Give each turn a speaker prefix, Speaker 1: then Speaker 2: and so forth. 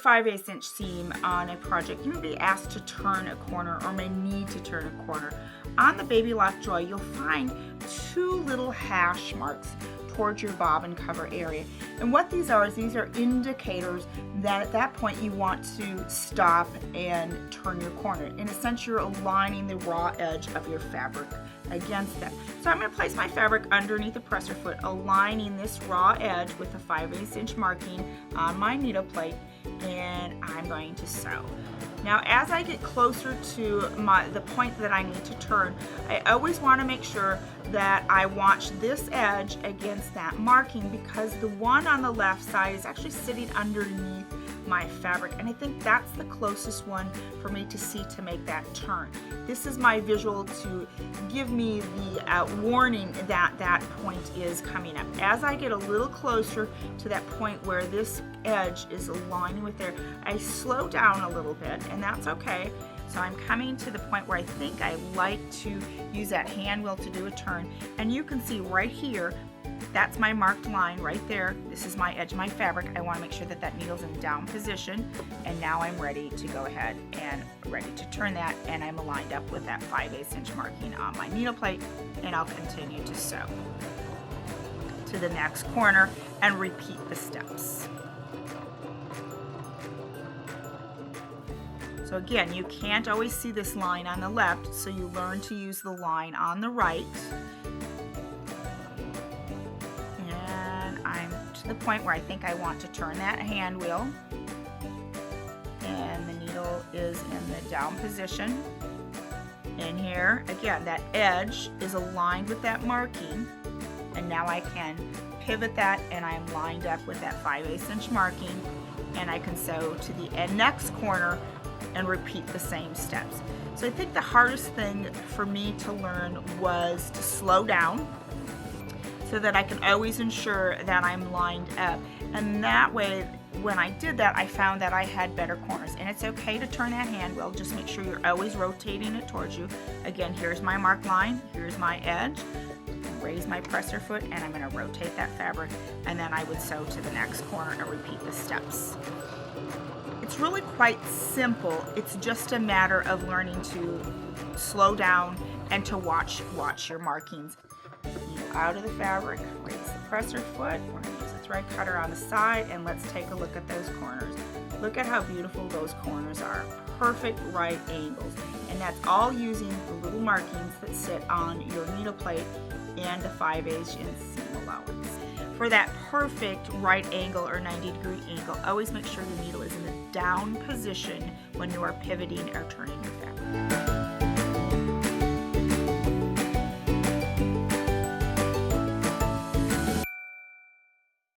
Speaker 1: 5/8 inch seam on a project, you may be asked to turn a corner or may need to turn a corner. On the Baby Lockjaw, you'll find 2 little hash marks towards your bobbin cover area. And what these are is these are indicators that at that point you want to stop and turn your corner. In a sense, you're aligning the raw edge of your fabric against that. So I'm going to place my fabric underneath the presser foot, aligning this raw edge with a 5/8 inch marking on my needle plate, and I'm going to sew. Now, as I get closer to the point that I need to turn, I always want to make sure that I watch this edge against that marking, because the one on the left side is actually sitting underneath my fabric, and I think that's the closest one for me to see to make that turn. This is my visual to give me the warning that that point is coming up. As I get a little closer to that point where this edge is aligning with there, I slow down a little bit, and that's okay. So I'm coming to the point where I think I like to use that hand wheel to do a turn, and you can see right here, that's my marked line right there. This is my edge of my fabric. I want to make sure that that needle's in down position, and now I'm ready to go ahead and ready to turn that, and I'm aligned up with that 5/8 inch marking on my needle plate, and I'll continue to sew to the next corner and repeat the steps. So again, you can't always see this line on the left, so you learn to use the line on the right. And I'm to the point where I think I want to turn that hand wheel. And the needle is in the down position. And here, again, that edge is aligned with that marking. And now I can pivot that, and I'm lined up with that 5/8 inch marking. And I can sew to the next corner and repeat the same steps. So I think the hardest thing for me to learn was to slow down so that I can always ensure that I'm lined up. And that way, when I did that, I found that I had better corners. And it's okay to turn that hand wheel, just make sure you're always rotating it towards you. Again, here's my marked line, here's my edge. Raise my presser foot, and I'm going to rotate that fabric, and then I would sew to the next corner and repeat the steps. It's really quite simple. It's just a matter of learning to slow down and to watch your markings. Out of the fabric, raise the presser foot. We're going to use a thread cutter on the side, and let's take a look at those corners. Look at how beautiful those corners are. Perfect right angles. And that's all using the little markings that sit on your needle plate and the 5/8 inch seam allowance. For that perfect right angle or 90-degree angle, always make sure your needle is in the down position when you are pivoting or turning your fabric.